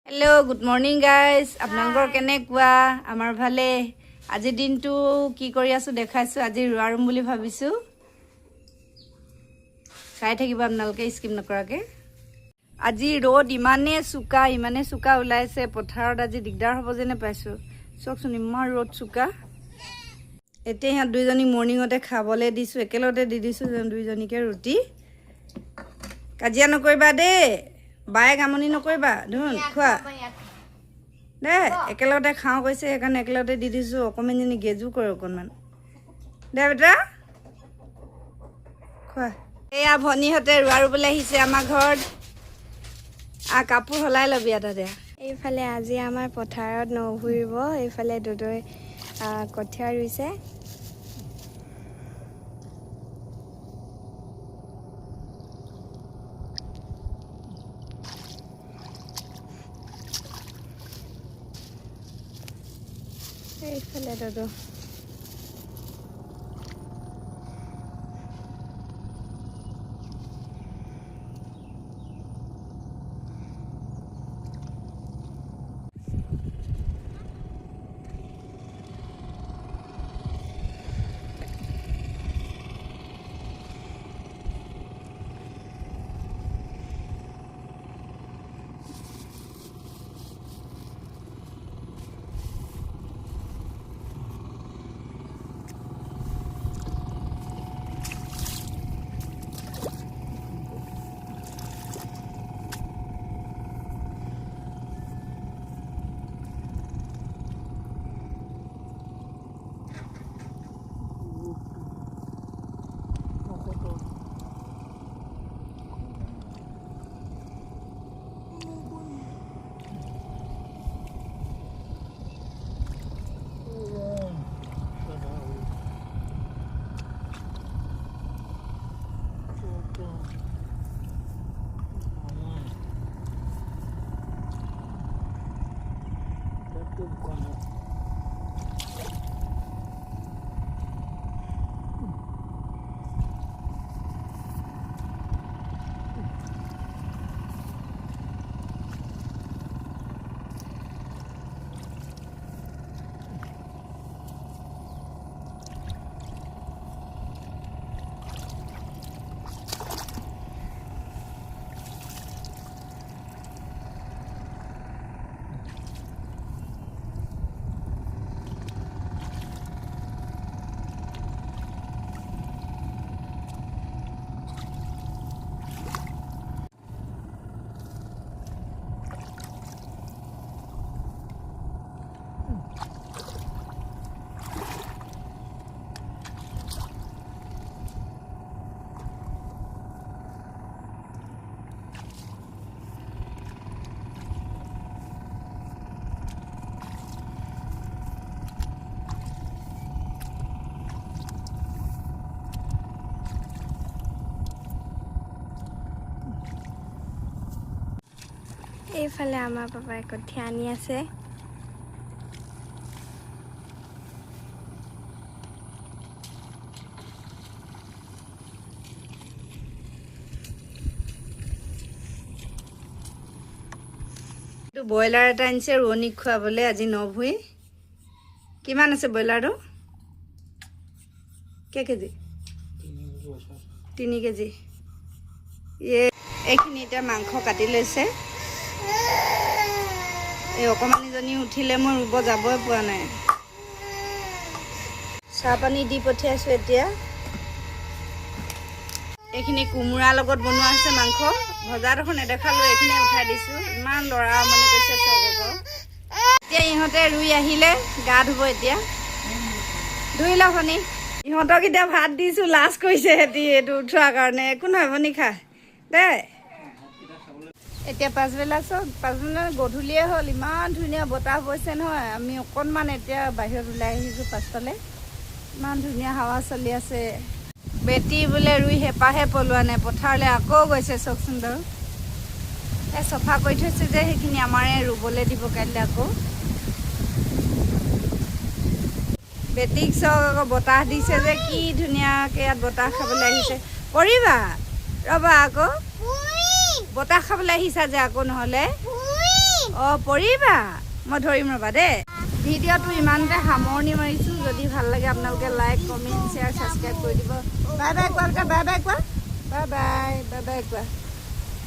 hello good morning guys आपनलोকৰ কেনেকুৱা আমাৰ ভালে আজি দিনটো কি কৰি আছো দেখাইছো আজি ৰুৱাৰুম বুলি ভাবিছো চাই থাকিব আপোনালোকে স্কিপ নকৰাকে আজি ৰ'দ ইমানে চুকা ওলাইছে পথাৰত আজি দিগদাৰ হ'ব যেনে পাইছো চকচোন ইমান ৰ'দ চুকা এতিয়া ইহঁত দুইজনী মৰ্নিঙতে খাবলৈ দিছো একেলগতে দি দিছো দুইজনীকে ৰুটি কাজিয়া নকৰিবা দেই বায়ে কামনি নকৰিবা ধুন খোৱা দে একেলগতে খাওঁ কৈছে সেইকাৰণে একেলগতে দি দিছোঁ অকণমানজনী গেজু কৰে অকণমান দে বেটা খোৱা এয়া ভনীহঁতে ৰোৱা ৰুবলৈ আহিছে আমাৰ ঘৰত কাপোৰ সলাই ল'বি এটা দে এইফালে আজি আমাৰ পথাৰত নঘূৰিব এইফালে দুদৈ কঠীয়া ৰুইছে এইফালে দুদৈ এইফালে আমাৰ পাপাই কঠীয়া আনি আছে ব্ৰইলাৰ এটা আনিছে ৰোৱনীক খুৱাবলৈ আজি নভুই কিমান আছে ব্ৰইলাৰটো কেজি 3 কেজি এইখিনি এতিয়া মাংস কাটি লৈছে এই অকণমানিজনী উঠিলে মই ৰুব যাবই পোৱা নাই চাহ পানী দি পঠিয়াইছোঁ এতিয়া এইখিনি কোমোৰাৰ লগত বনোৱা হৈছে মাংস ভজাডোখৰ নেদেখালোঁ এইখিনি উঠাই দিছোঁ ইমান ল'ৰা মানে কৈছে চব এতিয়া ইহঁতে ৰুই আহিলে গা ধুব এতিয়া ধুই লওক ভনী ইহঁতক এতিয়া ভাত দিছোঁ লাজ কৰিছে সিহঁতি এইটো উঠোৱাৰ কাৰণে একো নহয় ভনী খা দেই এতিয়া পাছবেলা গধূলিয়ে হ'ল ইমান ধুনীয়া বতাহ বৈছে নহয় আমি অকণমান এতিয়া বাহিৰত ওলাই আহিছোঁ পাছফালে ইমান ধুনীয়া হাৱা চলি আছে বেটি বোলে ৰুই হেঁপাহে পলোৱা নাই পথাৰলৈ আকৌ গৈছে চাওকচোন বাৰু এই চফা কৰি থৈছে যে সেইখিনি আমাৰে ৰুবলৈ দিব কাইলৈ আকৌ বেটিক চাওক আকৌ বতাহ দিছে যে কি ধুনীয়াকৈ ইয়াত বতাহ খাবলৈ আহিছে পৰিবা ৰ'বা আকৌ বতাহ খাবলৈ আহিছা যে আকৌ নহ'লে অঁ পৰিবা মই ধৰিম ৰ'বা দেই ভিডিঅ'টো ইমানতে সামৰণি মাৰিছোঁ যদি ভাল লাগে আপোনালোকে লাইক কমেণ্ট শ্বেয়াৰ ছাবস্ক্ৰাইব কৰি দিব বাই বাই কোৱা বাই বাই কোৱা বাই বাই বাই বাই কোৱা